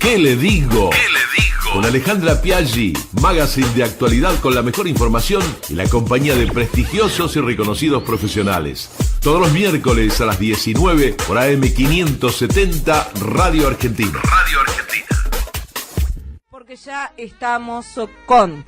¿Qué le digo? Con Alejandra Piaggi, magazine de actualidad con la mejor información y la compañía de prestigiosos y reconocidos profesionales. Todos los miércoles a las 19 por AM570 Radio Argentina. Porque ya estamos con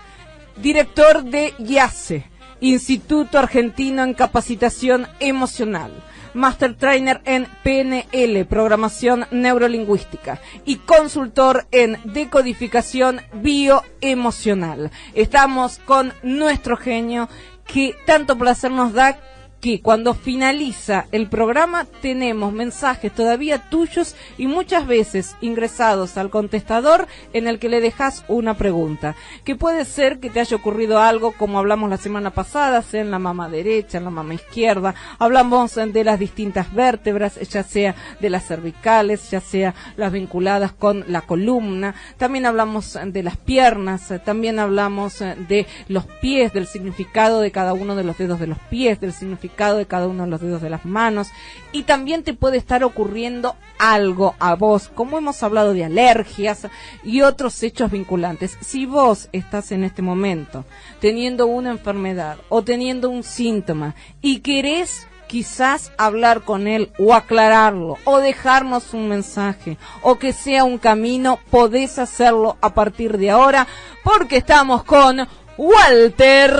director de IACE, Instituto Argentino en Capacitación Emocional, Master Trainer en PNL, Programación Neurolingüística, y consultor en decodificación bioemocional. Estamos con nuestro genio, que tanto placer nos da que cuando finaliza el programa tenemos mensajes todavía tuyos y muchas veces ingresados al contestador en el que le dejas una pregunta, que puede ser que te haya ocurrido algo como hablamos la semana pasada, sea en la mama derecha, en la mama izquierda, hablamos de las distintas vértebras, ya sea de las cervicales, ya sea las vinculadas con la columna, también hablamos de las piernas, también hablamos de los pies, del significado de cada uno de los dedos de los pies, del significado de cada uno de los dedos de las manos, y también te puede estar ocurriendo algo a vos, como hemos hablado de alergias y otros hechos vinculantes. Si vos estás en este momento teniendo una enfermedad o teniendo un síntoma y querés quizás hablar con él o aclararlo o dejarnos un mensaje o que sea un camino, podés hacerlo a partir de ahora, porque estamos con Walter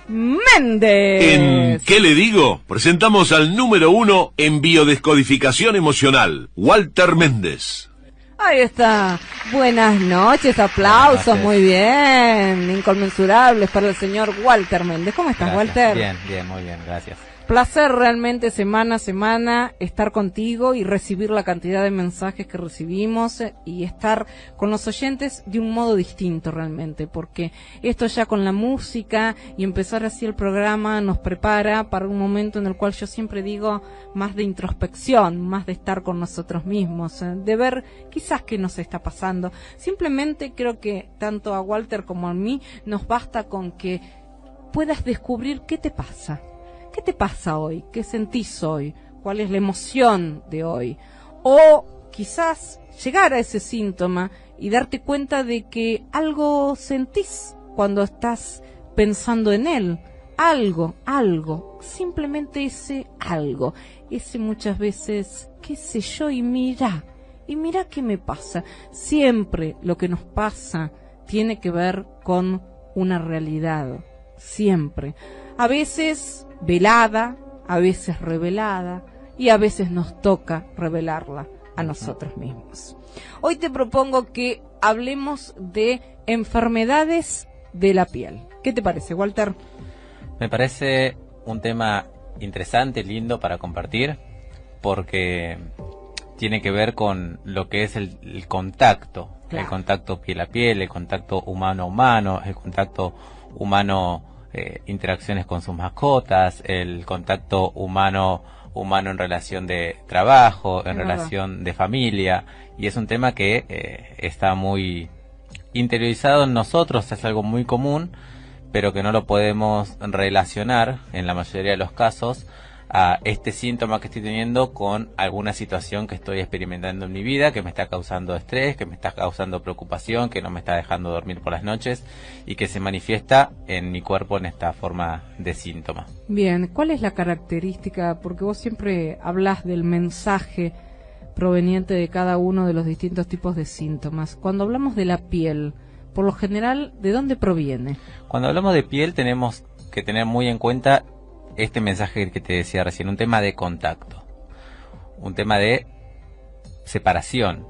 Méndez. ¿En qué le digo? Presentamos al número 1 en biodescodificación emocional, Walter Méndez. Ahí está. Buenas noches, aplausos, Buenas noches. muy bien, inconmensurables para el señor Walter Méndez. ¿Cómo estás, Gracias. Walter? Bien, muy bien, gracias. Placer realmente semana a semana estar contigo y recibir la cantidad de mensajes que recibimos y estar con los oyentes de un modo distinto realmente, porque esto ya con la música y empezar así el programa nos prepara para un momento en el cual yo siempre digo más de introspección, más de estar con nosotros mismos, de ver quizás qué nos está pasando. Simplemente creo que tanto a Walter como a mí nos basta con que puedas descubrir qué te pasa. ¿Qué te pasa hoy? ¿Qué sentís hoy? ¿Cuál es la emoción de hoy? O quizás llegar a ese síntoma y darte cuenta de que algo sentís cuando estás pensando en él. Algo, simplemente ese algo. Ese muchas veces, qué sé yo, y mira qué me pasa. Siempre lo que nos pasa tiene que ver con una realidad. Siempre. A veces velada, a veces revelada, y a veces nos toca revelarla a nosotros mismos. Hoy te propongo que hablemos de enfermedades de la piel. ¿Qué te parece, Walter? Me parece un tema interesante, lindo para compartir, porque tiene que ver con lo que es el contacto, claro. El contacto piel a piel, el contacto humano a humano, el contacto humano, interacciones con sus mascotas, el contacto humano en relación de trabajo, en relación de familia, y es un tema que está muy interiorizado en nosotros, es algo muy común, pero que no lo podemos relacionar en la mayoría de los casos a este síntoma que estoy teniendo con alguna situación que estoy experimentando en mi vida, que me está causando estrés, que me está causando preocupación, que no me está dejando dormir por las noches y que se manifiesta en mi cuerpo en esta forma de síntoma. Bien, ¿cuál es la característica? Porque vos siempre hablas del mensaje proveniente de cada uno de los distintos tipos de síntomas. Cuando hablamos de la piel, por lo general, ¿de dónde proviene? Cuando hablamos de piel tenemos que tener muy en cuenta este mensaje que te decía recién, un tema de contacto, un tema de separación,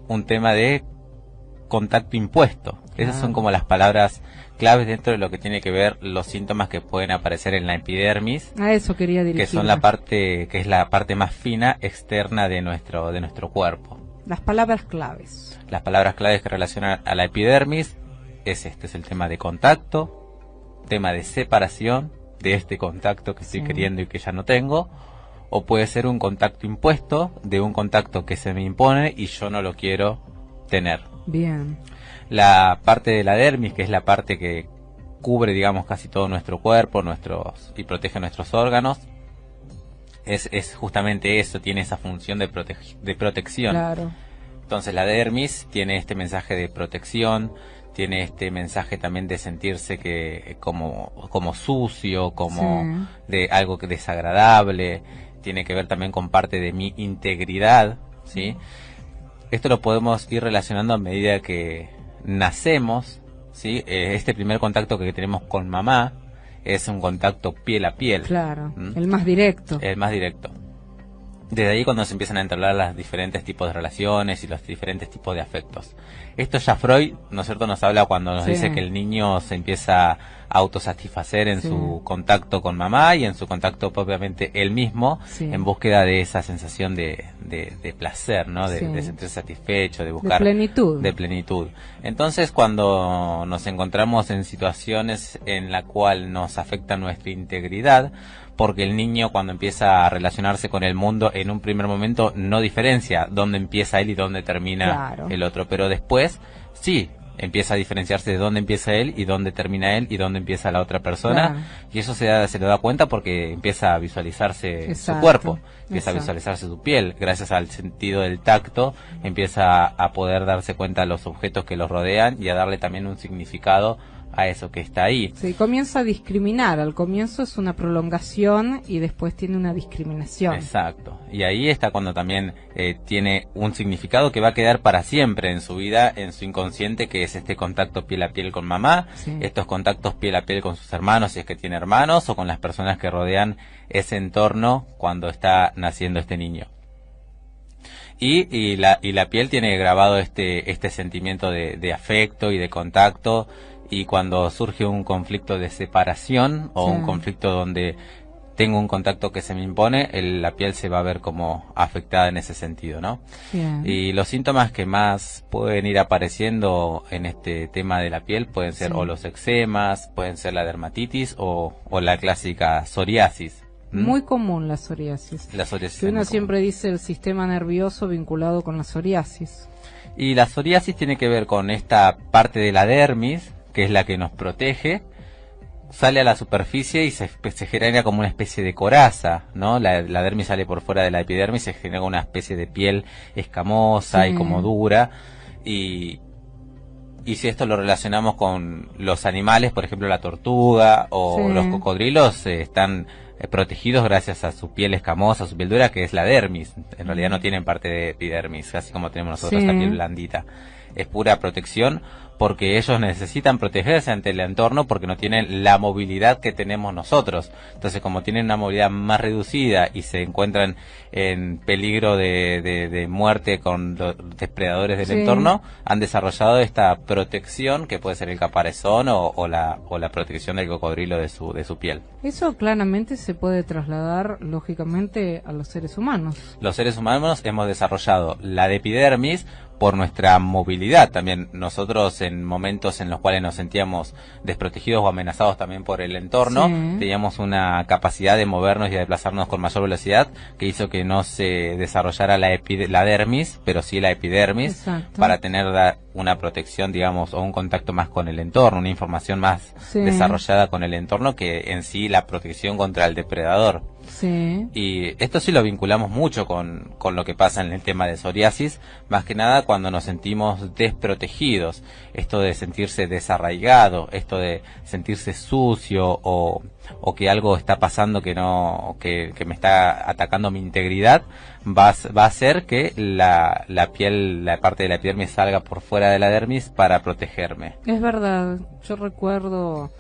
un tema de contacto impuesto. Esas son como las palabras claves dentro de lo que tiene que ver los síntomas que pueden aparecer en la epidermis. A eso quería dirigirme. Que son la parte más fina externa de nuestro cuerpo. Las palabras claves. Las palabras claves que relacionan a la epidermis es el tema de contacto, tema de separación de este contacto que estoy queriendo y que ya no tengo, o puede ser un contacto impuesto, de un contacto que se me impone y yo no lo quiero tener. Bien. La parte de la dermis, que es la parte que cubre, digamos, casi todo nuestro cuerpo, y protege nuestros órganos, es justamente eso, tiene esa función de protección. Claro. Entonces la dermis tiene este mensaje de protección, tiene este mensaje también de sentirse que como sucio, como de algo que desagradable, tiene que ver también con parte de mi integridad, ¿sí? Esto lo podemos ir relacionando a medida que nacemos, ¿sí? Este primer contacto que tenemos con mamá es un contacto piel a piel. Claro, el más directo. El más directo. Desde ahí cuando se empiezan a entablar los diferentes tipos de relaciones y los diferentes tipos de afectos. Esto ya Freud, ¿no es cierto?, nos habla cuando nos dice que el niño se empieza a autosatisfacer en su contacto con mamá y en su contacto propiamente él mismo, en búsqueda de esa sensación de placer, ¿no? De sentirse satisfecho, de buscar... De plenitud. Entonces, cuando nos encontramos en situaciones en la cual nos afecta nuestra integridad, porque el niño cuando empieza a relacionarse con el mundo en un primer momento no diferencia dónde empieza él y dónde termina el otro, pero después sí empieza a diferenciarse de dónde empieza él y dónde termina él y dónde empieza la otra persona, y eso se lo da cuenta porque empieza a visualizarse su cuerpo, empieza a visualizarse su piel, gracias al sentido del tacto empieza a poder darse cuenta de los objetos que los rodean y a darle también un significado a eso que está ahí. Sí, comienza a discriminar. Al comienzo es una prolongación y después tiene una discriminación. Exacto. Y ahí está cuando también tiene un significado que va a quedar para siempre en su vida, en su inconsciente, que es este contacto piel a piel con mamá, estos contactos piel a piel con sus hermanos, si es que tiene hermanos, o con las personas que rodean ese entorno cuando está naciendo este niño. Y la piel tiene grabado este sentimiento de afecto y de contacto. Y cuando surge un conflicto de separación o un conflicto donde tengo un contacto que se me impone, la piel se va a ver como afectada en ese sentido, ¿no? Y los síntomas que más pueden ir apareciendo en este tema de la piel pueden ser o los eczemas, pueden ser la dermatitis o la clásica psoriasis. Muy común la psoriasis. La psoriasis que uno siempre dice el sistema nervioso vinculado con la psoriasis. Y la psoriasis tiene que ver con esta parte de la dermis, que es la que nos protege, sale a la superficie y se genera como una especie de coraza, ¿no? La dermis sale por fuera de la epidermis, se genera una especie de piel escamosa y como dura, y si esto lo relacionamos con los animales, por ejemplo la tortuga o los cocodrilos, están protegidos gracias a su piel escamosa, su piel dura, que es la dermis. En realidad no tienen parte de epidermis, así como tenemos nosotros esta piel blandita. Es pura protección, porque ellos necesitan protegerse ante el entorno porque no tienen la movilidad que tenemos nosotros. Entonces, como tienen una movilidad más reducida y se encuentran en peligro de muerte con los depredadores del entorno, han desarrollado esta protección que puede ser el caparazón o la protección del cocodrilo de su piel. Eso claramente se puede trasladar, lógicamente, a los seres humanos. Los seres humanos hemos desarrollado la epidermis por nuestra movilidad. También nosotros, en momentos en los cuales nos sentíamos desprotegidos o amenazados también por el entorno, teníamos una capacidad de movernos y de desplazarnos con mayor velocidad, que hizo que no se desarrollara la dermis, pero sí la epidermis, para tener una protección, digamos, o un contacto más con el entorno, una información más desarrollada con el entorno que en sí la protección contra el depredador. Y esto sí lo vinculamos mucho con lo que pasa en el tema de psoriasis, más que nada cuando nos sentimos desprotegidos, esto de sentirse desarraigado, esto de sentirse sucio o que algo está pasando que me está atacando mi integridad, va a hacer que la piel, la parte de la epidermis salga por fuera de la dermis para protegerme. Es verdad, yo recuerdo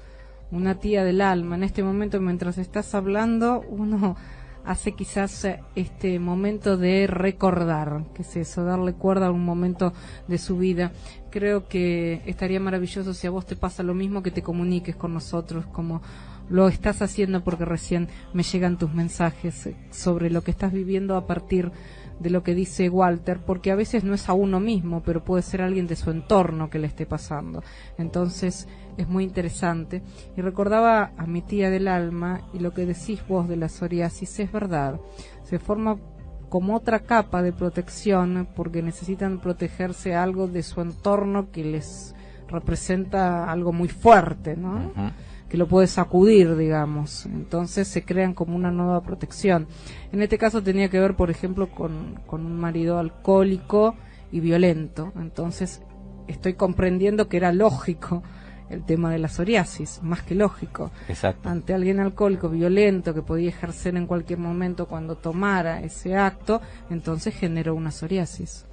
una tía del alma. En este momento, mientras estás hablando, uno hace quizás este momento de recordar, que es eso, darle cuerda a un momento de su vida. Creo que estaría maravilloso si a vos te pasa lo mismo, que te comuniques con nosotros, como lo estás haciendo, porque recién me llegan tus mensajes sobre lo que estás viviendo a partir de lo que dice Walter, porque a veces no es a uno mismo, pero puede ser alguien de su entorno que le esté pasando. Entonces es muy interesante. Y recordaba a mi tía del alma, y lo que decís vos de la psoriasis es verdad. Se forma como otra capa de protección, porque necesitan protegerse algo de su entorno que les representa algo muy fuerte, ¿no? Que lo puede sacudir, digamos. Entonces se crean como una nueva protección. En este caso tenía que ver, por ejemplo, con un marido alcohólico y violento. Entonces estoy comprendiendo que era lógico el tema de la psoriasis, más que lógico. Exacto. Ante alguien alcohólico, violento, que podía ejercer en cualquier momento cuando tomara ese acto, entonces generó una psoriasis.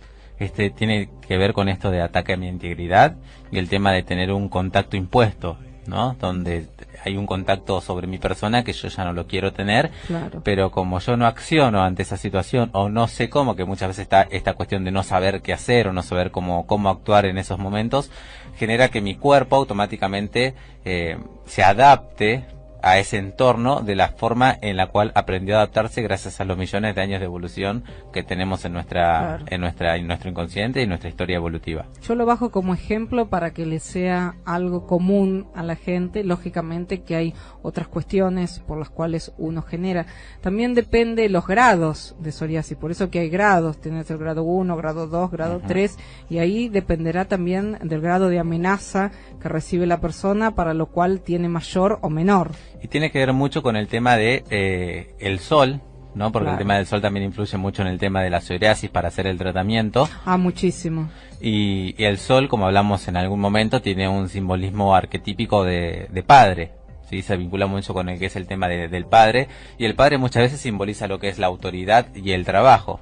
Tiene que ver con esto de ataque a mi integridad y el tema de tener un contacto impuesto, ¿no? Donde hay un contacto sobre mi persona que yo ya no lo quiero tener, Claro. pero como yo no acciono ante esa situación o no sé cómo, que muchas veces está esta cuestión de no saber qué hacer o no saber cómo actuar en esos momentos, genera que mi cuerpo automáticamente se adapte a ese entorno de la forma en la cual aprendió a adaptarse gracias a los millones de años de evolución que tenemos en Claro. en nuestro inconsciente y nuestra historia evolutiva. Yo lo bajo como ejemplo para que le sea algo común a la gente. Lógicamente que hay otras cuestiones por las cuales uno genera. También depende de los grados de psoriasis, por eso que hay grados, tienes el grado 1, grado 2, grado 3, y ahí dependerá también del grado de amenaza que recibe la persona, para lo cual tiene mayor o menor. Y tiene que ver mucho con el tema de el sol, ¿no? Porque Claro. el tema del sol también influye mucho en el tema de la psoriasis para hacer el tratamiento. Muchísimo. Y el sol, como hablamos en algún momento, tiene un simbolismo arquetípico de padre. ¿Sí? Se vincula mucho con el que es el tema del padre. Y el padre muchas veces simboliza lo que es la autoridad y el trabajo.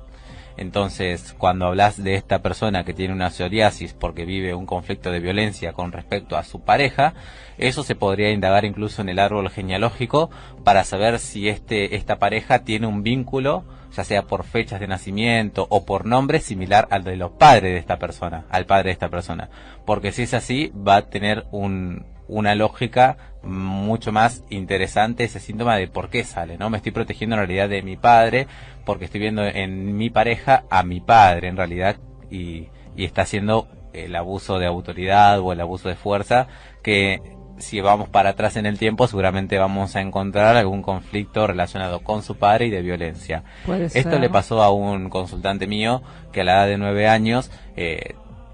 Entonces, cuando hablas de esta persona que tiene una psoriasis porque vive un conflicto de violencia con respecto a su pareja, eso se podría indagar incluso en el árbol genealógico para saber si esta pareja tiene un vínculo, ya sea por fechas de nacimiento o por nombre, similar al de los padres de esta persona, al padre de esta persona. Porque si es así, va a tener una lógica mucho más interesante ese síntoma de por qué sale, ¿no? Me estoy protegiendo en realidad de mi padre porque estoy viendo en mi pareja a mi padre en realidad y está haciendo el abuso de autoridad o el abuso de fuerza, que si vamos para atrás en el tiempo seguramente vamos a encontrar algún conflicto relacionado con su padre y de violencia. Puede Esto ser. le pasó a un consultante mío que a la edad de 9 años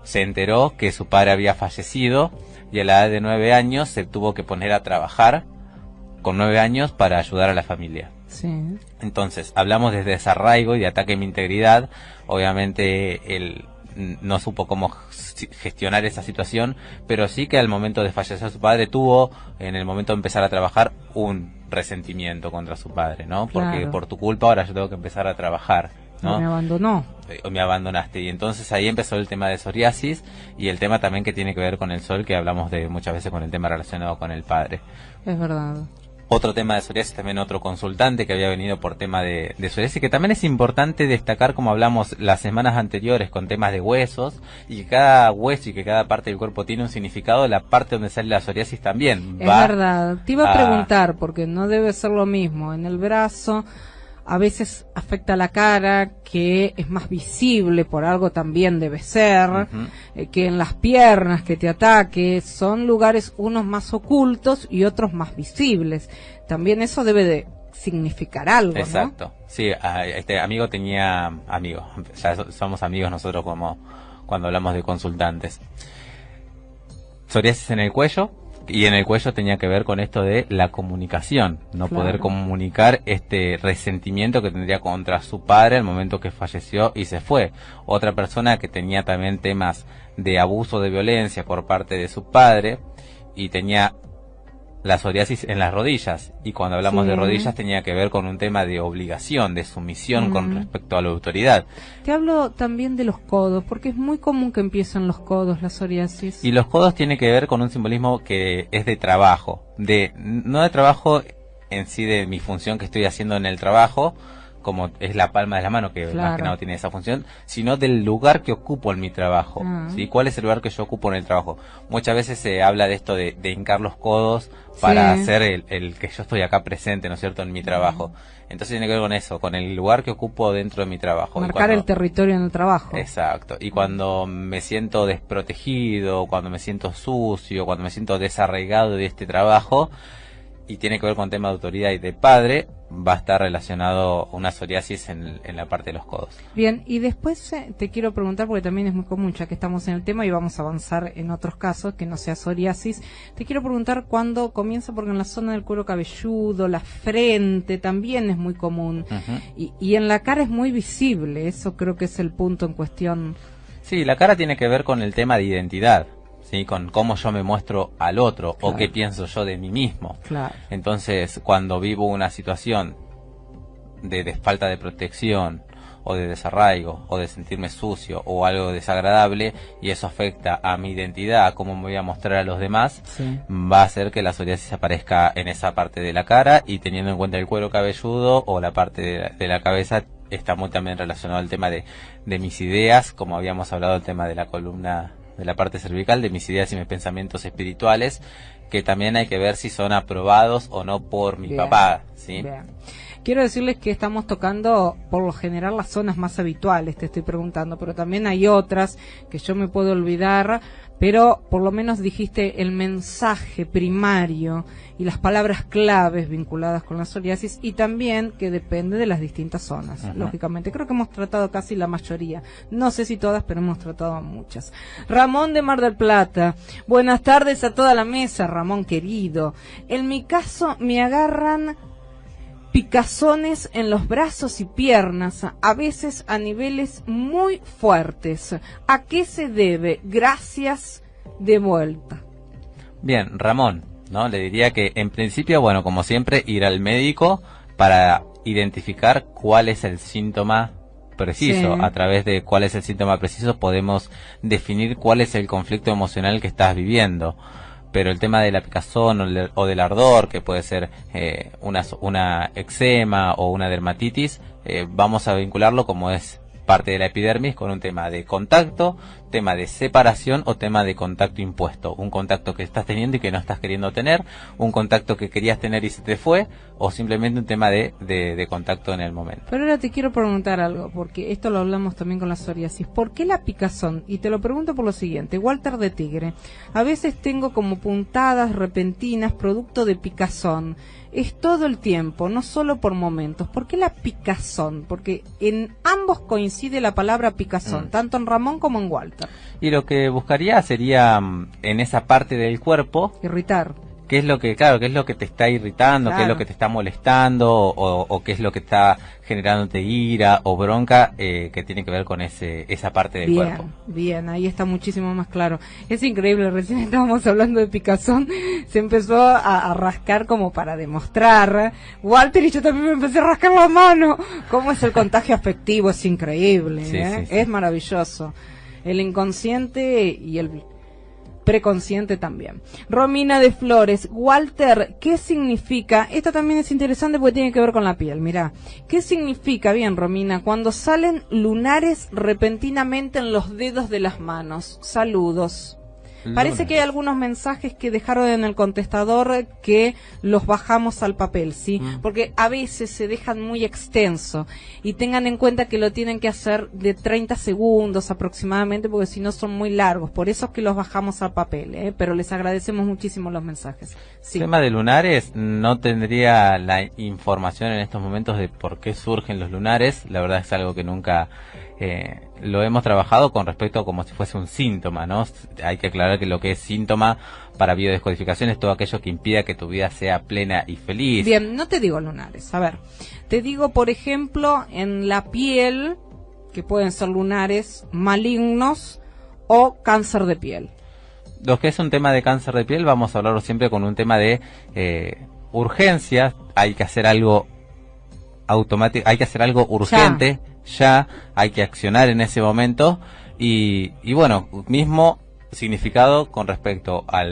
se enteró que su padre había fallecido y a la edad de 9 años se tuvo que poner a trabajar con 9 años para ayudar a la familia. Sí. Entonces, hablamos de desarraigo y de ataque a mi integridad. Obviamente él no supo cómo gestionar esa situación, pero sí que al momento de fallecer su padre tuvo, en el momento de empezar a trabajar, un resentimiento contra su padre, ¿no? Porque Claro. por tu culpa ahora yo tengo que empezar a trabajar, ¿no? Me abandonó. Me abandonaste. Y entonces ahí empezó el tema de psoriasis y el tema también que tiene que ver con el sol, que hablamos de muchas veces con el tema relacionado con el padre. Es verdad. Otro tema de psoriasis, también otro consultante que había venido por tema de psoriasis, que también es importante destacar, como hablamos las semanas anteriores con temas de huesos, y que cada hueso y que cada parte del cuerpo tiene un significado, la parte donde sale la psoriasis también Es va verdad. Te iba a a- preguntar, porque no debe ser lo mismo. En el brazo a veces afecta la cara, que es más visible, por algo también debe ser, Ujú. que en las piernas que te ataque, son lugares unos más ocultos y otros más visibles. También eso debe de significar algo, ¿no? Exacto. Sí, este amigo tenía amigos, ya somos amigos nosotros como cuando hablamos de consultantes. Psoriasis en el cuello, y en el cuello tenía que ver con esto de la comunicación, no Claro. poder comunicar este resentimiento que tendría contra su padre al momento que falleció y se fue. Otra persona que tenía también temas de abuso de violencia por parte de su padre y tenía la psoriasis en las rodillas, y cuando hablamos Sí. de rodillas tenía que ver con un tema de obligación, de sumisión con Mm. respecto a la autoridad. Te hablo también de los codos, porque es muy común que empiecen los codos, la psoriasis. Y los codos tiene que ver con un simbolismo que es de trabajo, no de trabajo en sí de mi función que estoy haciendo en el trabajo, como es la palma de la mano, que Claro. más que nada tiene esa función, sino del lugar que ocupo en mi trabajo. Ah. ¿Sí? ¿Cuál es el lugar que yo ocupo en el trabajo? Muchas veces se habla de esto de hincar los codos para Sí. hacer el que yo estoy acá presente, ¿no es cierto?, en mi trabajo. Entonces tiene que ver con eso, con el lugar que ocupo dentro de mi trabajo. Y Marcar cuando- el territorio en el trabajo. Exacto. Y cuando me siento desprotegido, cuando me siento sucio, cuando me siento desarraigado de este trabajo, y tiene que ver con tema de autoridad y de padre, va a estar relacionado una psoriasis en la parte de los codos. Bien, y después te quiero preguntar, porque también es muy común, ya que estamos en el tema y vamos a avanzar en otros casos que no sea psoriasis, te quiero preguntar cuándo comienza, porque en la zona del cuero cabelludo, la frente también es muy común, Ujú. y en la cara es muy visible, eso creo que es el punto en cuestión Sí, la cara tiene que ver con el tema de identidad, ¿sí? Con cómo yo me muestro al otro, Claro. o qué pienso yo de mí mismo. Claro. Entonces, cuando vivo una situación de falta de protección, o de desarraigo, o de sentirme sucio, o algo desagradable, y eso afecta a mi identidad, a cómo me voy a mostrar a los demás, Sí. va a hacer que la psoriasis aparezca en esa parte de la cara, y teniendo en cuenta el cuero cabelludo o la parte de la cabeza, está muy también relacionado al tema de mis ideas, como habíamos hablado del tema de la columna, de la parte cervical, de mis ideas y mis pensamientos espirituales, que también hay que ver si son aprobados o no por mi Bien. papá, ¿sí? Bien. Quiero decirles que estamos tocando por lo general las zonas más habituales, te estoy preguntando, pero también hay otras que yo me puedo olvidar, pero por lo menos dijiste el mensaje primario y las palabras claves vinculadas con la psoriasis, y también que depende de las distintas zonas. Ajá. Lógicamente, creo que hemos tratado casi la mayoría, no sé si todas, pero hemos tratado muchas. Ramón de Mar del Plata, buenas tardes a toda la mesa, Ramón querido. En mi caso me agarran picazones en los brazos y piernas, a veces a niveles muy fuertes. ¿A qué se debe? Gracias, de vuelta. Bien, Ramón, ¿no? Le diría que en principio, bueno, como siempre, ir al médico para identificar cuál es el síntoma preciso. Sí. A través de cuál es el síntoma preciso podemos definir cuál es el conflicto emocional que estás viviendo. Pero el tema de la picazón o del ardor, que puede ser una eczema o una dermatitis, vamos a vincularlo, como es parte de la epidermis, con un tema de contacto, tema de separación o tema de contacto impuesto. Un contacto que estás teniendo y que no estás queriendo tener, un contacto que querías tener y se te fue, o simplemente un tema de contacto en el momento. Pero ahora te quiero preguntar algo, porque esto lo hablamos también con la psoriasis. ¿Por qué la picazón? Y te lo pregunto por lo siguiente. Walter de Tigre, a veces tengo como puntadas repentinas producto de picazón. Es todo el tiempo, no solo por momentos. ¿Por qué la picazón? Porque en ambos coincide la palabra picazón, tanto en Ramón como en Walter. Y lo que buscaría sería en esa parte del cuerpo, Irritar. qué es lo que, claro, qué es lo que te está irritando, qué es Claro. lo que te está molestando, o qué es lo que está generándote ira o bronca, que tiene que ver con esa parte del cuerpo. Bien, ahí está muchísimo más claro. Es increíble, recién estábamos hablando de picazón, se empezó a rascar como para demostrar. Walter y yo también me empecé a rascar la mano. Cómo es el contagio afectivo, es increíble, Sí, ¿eh? sí, sí. Es maravilloso. El inconsciente y el preconsciente también. Romina de Flores, Walter, ¿qué significa? Esto también es interesante porque tiene que ver con la piel, mirá. ¿Qué significa, bien Romina, cuando salen lunares repentinamente en los dedos de las manos? Saludos. Parece que hay algunos mensajes que dejaron en el contestador que los bajamos al papel, ¿sí? Porque a veces se dejan muy extenso y tengan en cuenta que lo tienen que hacer de 30 segundos aproximadamente, porque si no son muy largos. Por eso es que los bajamos al papel, ¿eh? Pero les agradecemos muchísimo los mensajes. Sí. El tema de lunares, no tendría la información en estos momentos de por qué surgen los lunares. La verdad es algo que nunca lo hemos trabajado con respecto a como si fuese un síntoma, ¿no? Hay que aclarar que lo que es síntoma para biodescodificación es todo aquello que impida que tu vida sea plena y feliz. Bien, no te digo lunares, a ver, te digo por ejemplo en la piel, que pueden ser lunares malignos o cáncer de piel. Lo que es un tema de cáncer de piel, vamos a hablarlo siempre con un tema de urgencia. Hay que hacer algo automático, hay que hacer algo urgente, ya hay que accionar en ese momento, y bueno, mismo significado con respecto a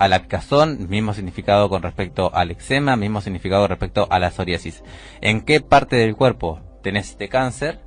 la picazón, mismo significado con respecto al eczema, mismo significado respecto a la psoriasis. ¿En qué parte del cuerpo tenés este cáncer?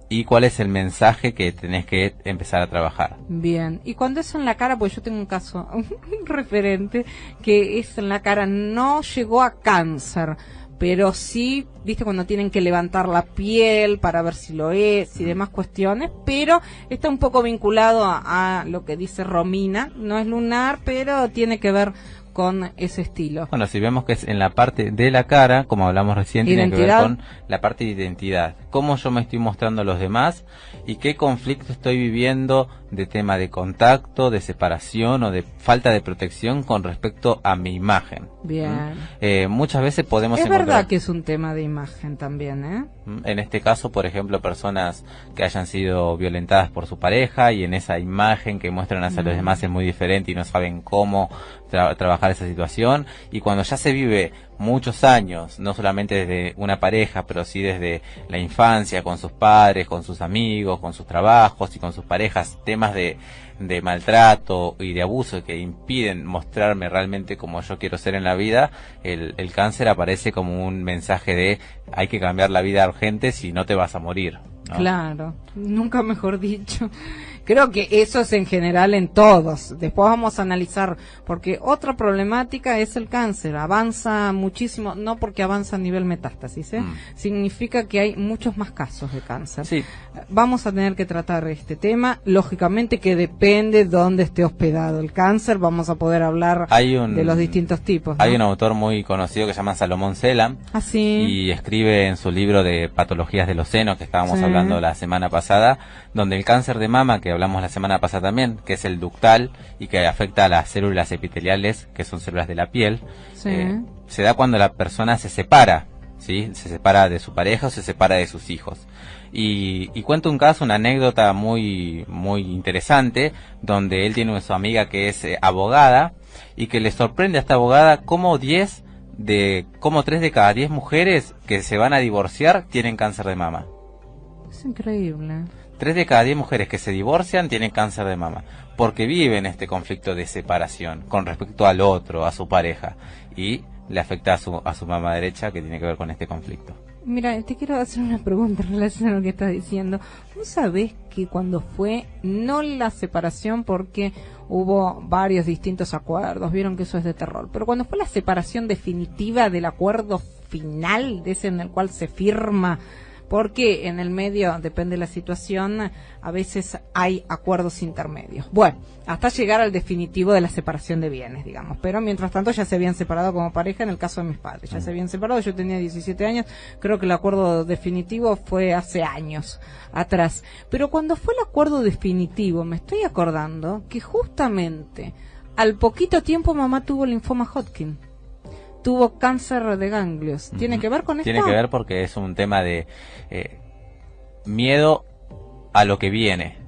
¿Y cuál es el mensaje que tenés que empezar a trabajar? Bien, y cuando es en la cara, pues yo tengo un caso, un referente, que es en la cara, no llegó a cáncer, pero sí, viste, cuando tienen que levantar la piel para ver si lo es y demás cuestiones, pero está un poco vinculado a lo que dice Romina, no es lunar, pero tiene que ver con ese estilo. Bueno, si vemos que es en la parte de la cara, como hablamos recién, tiene que ver Identidad. con la parte de identidad. cómo yo me estoy mostrando a los demás y qué conflicto estoy viviendo de tema de contacto, de separación o de falta de protección con respecto a mi imagen. Bien. Muchas veces podemos Es encontrar... verdad que es un tema de imagen también, ¿eh? En este caso, por ejemplo, personas que hayan sido violentadas por su pareja y en esa imagen que muestran hacia los demás es muy diferente y no saben cómo trabajar esa situación. Y cuando ya se vive muchos años, no solamente desde una pareja, pero sí desde la infancia, con sus padres, con sus amigos, con sus trabajos y con sus parejas, temas de maltrato y de abuso que impiden mostrarme realmente como yo quiero ser en la vida, el cáncer aparece como un mensaje de hay que cambiar la vida urgente si no te vas a morir, ¿no? Claro, nunca mejor dicho. Creo que eso es en general en todos. Después vamos a analizar, porque otra problemática es el cáncer. Avanza muchísimo, no porque avanza a nivel metástasis, ¿eh? Significa que hay muchos más casos de cáncer. Sí. Vamos a tener que tratar este tema. Lógicamente que depende dónde esté hospedado el cáncer. Vamos a poder hablar de los distintos tipos, ¿no? Hay un autor muy conocido que se llama Salomón Selam. ¿Ah, sí? Y escribe en su libro de patologías de los senos, que estábamos hablando la semana pasada, donde el cáncer de mama, que hablamos la semana pasada también, que es el ductal y que afecta a las células epiteliales, que son células de la piel, se da cuando la persona se separa, ¿sí? Se separa de su pareja o se separa de sus hijos. Y cuenta un caso, una anécdota muy interesante, donde él tiene a su amiga que es abogada, y que le sorprende a esta abogada cómo 3 de cada 10 mujeres que se van a divorciar tienen cáncer de mama. Es increíble. 3 de cada 10 mujeres que se divorcian tienen cáncer de mama, porque viven este conflicto de separación con respecto al otro, a su pareja, y le afecta a su mama derecha, que tiene que ver con este conflicto. Mira, te quiero hacer una pregunta en relación a lo que estás diciendo. ¿Vos sabés que cuando fue, no la separación, porque hubo varios distintos acuerdos, vieron que eso es de terror, pero cuando fue la separación definitiva del acuerdo final, de ese en el cual se firma, porque en el medio, depende de la situación, a veces hay acuerdos intermedios. Bueno, hasta llegar al definitivo de la separación de bienes, digamos. Pero mientras tanto ya se habían separado como pareja, en el caso de mis padres. Ya se habían separado, yo tenía 17 años, creo que el acuerdo definitivo fue hace años atrás. Pero cuando fue el acuerdo definitivo, me estoy acordando que justamente al poquito tiempo mamá tuvo linfoma Hodgkin. Tuvo cáncer de ganglios. ¿Tiene que ver con esto? Tiene que ver porque es un tema de miedo a lo que viene.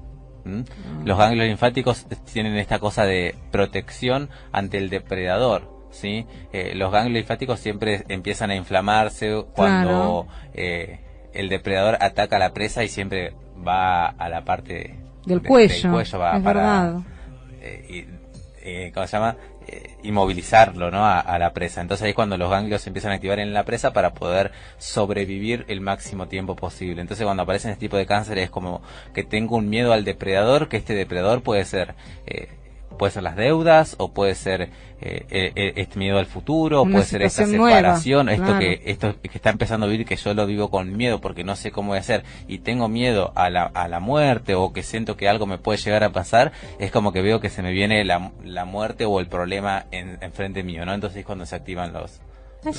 Los ganglios linfáticos tienen esta cosa de protección ante el depredador, ¿sí? Los ganglios linfáticos siempre empiezan a inflamarse cuando el depredador ataca a la presa y siempre va a la parte del cuello. Del cuello va es para, verdad. ¿Cómo se llama? Inmovilizarlo, ¿no? A la presa. Entonces ahí es cuando los ganglios se empiezan a activar en la presa para poder sobrevivir el máximo tiempo posible. Entonces cuando aparecen este tipo de cánceres es como que tengo un miedo al depredador, que este depredador puede ser las deudas, o puede ser este miedo al futuro, o puede ser esta separación, nueva, claro. esto que está empezando a vivir, que yo lo vivo con miedo porque no sé cómo voy a hacer y tengo miedo a la muerte, o que siento que algo me puede llegar a pasar. Es como que veo que se me viene la muerte o el problema enfrente mío, ¿no? Entonces es cuando se activan los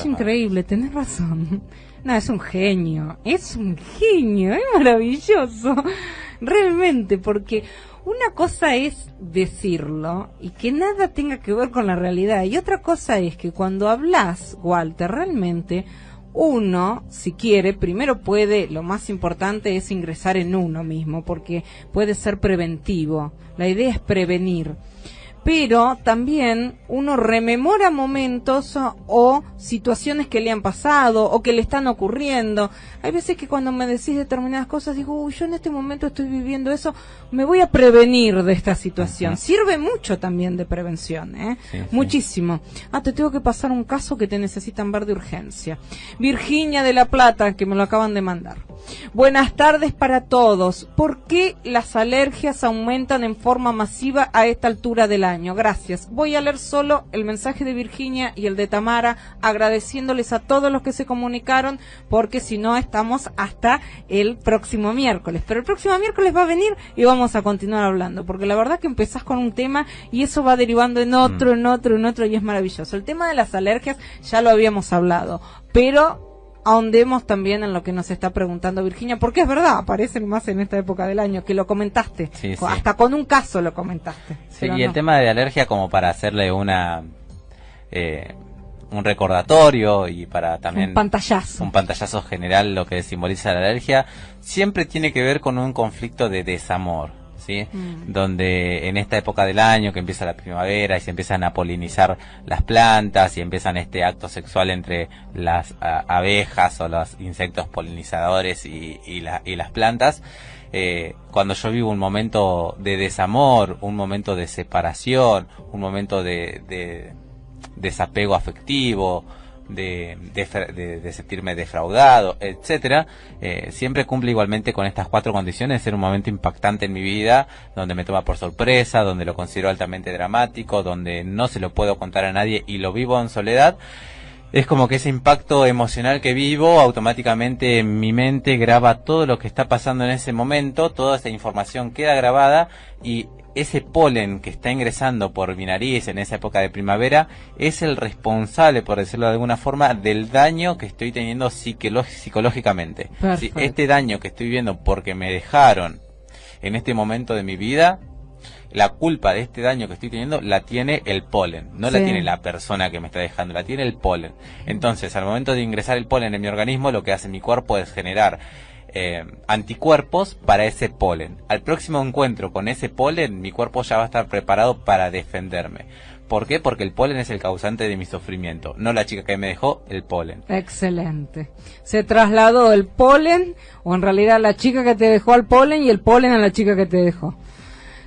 increíble, tenés razón. No, es un genio, es maravilloso, realmente, porque una cosa es decirlo y que nada tenga que ver con la realidad, y otra cosa es que cuando hablas, Walter, realmente uno, si quiere, primero lo más importante es ingresar en uno mismo, porque puede ser preventivo, la idea es prevenir. Pero también uno rememora momentos o situaciones que le han pasado o que le están ocurriendo. Hay veces que cuando me decís determinadas cosas digo, yo en este momento estoy viviendo eso, me voy a prevenir de esta situación. Sirve mucho también de prevención, Sí. Muchísimo. Te tengo que pasar un caso que te necesitan ver de urgencia. Virginia de La Plata, que me lo acaban de mandar. Buenas tardes para todos. ¿Por qué las alergias aumentan en forma masiva a esta altura del año? Gracias. Voy a leer solo el mensaje de Virginia y el de Tamara, agradeciéndoles a todos los que se comunicaron, porque si no estamos hasta el próximo miércoles. Pero el próximo miércoles va a venir y vamos a continuar hablando, porque la verdad que empezás con un tema y eso va derivando en otro, y es maravilloso. El tema de las alergias ya lo habíamos hablado, pero ahondemos también en lo que nos está preguntando Virginia, porque es verdad, aparecen más en esta época del año, que lo comentaste, Sí, sí. hasta con un caso lo comentaste. Sí, y el tema de alergia, como para hacerle un recordatorio y para también un pantallazo general, lo que simboliza la alergia, siempre tiene que ver con un conflicto de desamor, ¿sí? Donde en esta época del año que empieza la primavera y se empiezan a polinizar las plantas y empiezan este acto sexual entre las abejas o los insectos polinizadores y las plantas, cuando yo vivo un momento de desamor, un momento de separación, un momento de desapego afectivo, de sentirme defraudado, etcétera, siempre cumple igualmente con estas 4 condiciones: ser un momento impactante en mi vida, donde me toma por sorpresa, donde lo considero altamente dramático, donde no se lo puedo contar a nadie y lo vivo en soledad. Es como que ese impacto emocional que vivo, automáticamente en mi mente graba todo lo que está pasando en ese momento, toda esa información queda grabada, y ese polen que está ingresando por mi nariz en esa época de primavera es el responsable, por decirlo de alguna forma, del daño que estoy teniendo psicológicamente. ¿Sí? Este daño que estoy viviendo porque me dejaron en este momento de mi vida, la culpa de este daño que estoy teniendo la tiene el polen, no la tiene la persona que me está dejando, la tiene el polen. Entonces, al momento de ingresar el polen en mi organismo, lo que hace mi cuerpo es generar anticuerpos para ese polen. Al próximo encuentro con ese polen, mi cuerpo ya va a estar preparado para defenderme. ¿Por qué? Porque el polen es el causante de mi sufrimiento, no la chica que me dejó, el polen. Excelente. Se trasladó el polen, o en realidad la chica que te dejó al polen, y el polen a la chica que te dejó.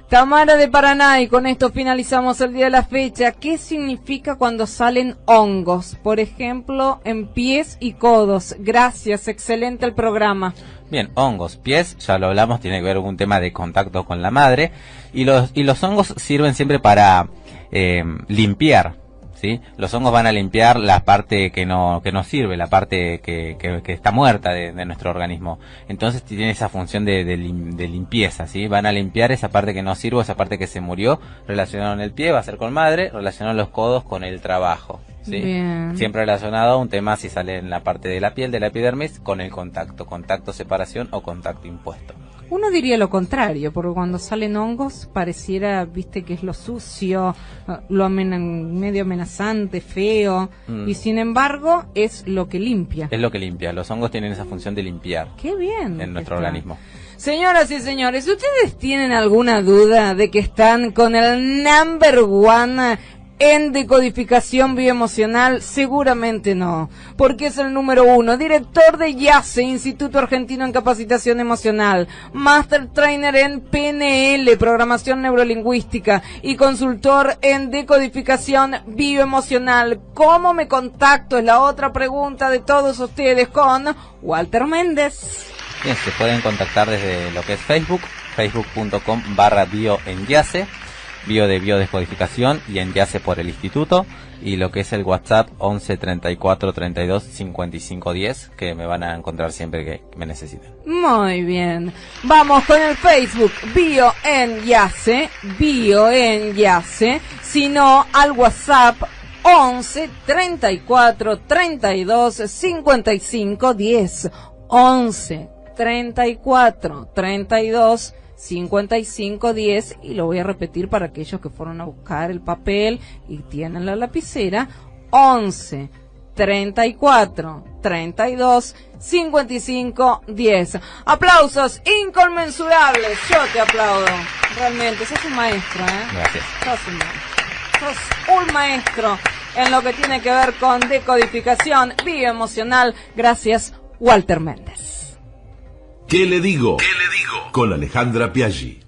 Tamara de Paraná, y con esto finalizamos el día de la fecha. ¿Qué significa cuando salen hongos? Por ejemplo, en pies y codos. Gracias, excelente el programa. Bien, hongos, pies, ya lo hablamos, tiene que ver con un tema de contacto con la madre. Y los hongos sirven siempre para limpiar, ¿sí? Los hongos van a limpiar la parte que no sirve, la parte que está muerta de nuestro organismo. Entonces tiene esa función de limpieza, ¿sí? Van a limpiar esa parte que no sirve, esa parte que se murió. Relacionado en el pie va a ser con madre, relacionado en los codos con el trabajo, ¿sí? Bien. Siempre relacionado a un tema, si sale en la parte de la piel, de la epidermis, con el contacto, separación o contacto impuesto. Uno diría lo contrario, porque cuando salen hongos pareciera, viste, que es lo sucio, lo medio amenazante, feo, y sin embargo es lo que limpia. Es lo que limpia, los hongos tienen esa función de limpiar. Qué bien. En nuestro organismo. Señoras y señores, ¿ustedes tienen alguna duda de que están con el #1 en decodificación bioemocional? Seguramente no, porque es el número 1, director de IACE, Instituto Argentino en Capacitación Emocional, Master Trainer en PNL, Programación Neurolingüística, y consultor en decodificación bioemocional. ¿Cómo me contacto? Es la otra pregunta de todos ustedes con Walter Méndez. Bien, se pueden contactar desde lo que es Facebook, facebook.com/bio-en-yace, bio de biodescodificación y en yace por el instituto, y lo que es el WhatsApp 11 34 32 55 10, que me van a encontrar siempre que me necesiten. Muy bien, vamos con el Facebook, bio en yace, si no al WhatsApp 11 34 32 55 10, 11 34 32 5510, y lo voy a repetir para aquellos que fueron a buscar el papel y tienen la lapicera: 11 34 32 55 10. Aplausos inconmensurables. Yo te aplaudo. Realmente, sos un maestro, Gracias. Sos un maestro en lo que tiene que ver con decodificación bioemocional. Gracias, Walter Méndez. ¿Qué le digo? Con Alejandra Piaggi.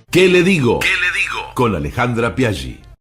¿Qué le digo? Con Alejandra Piaggi.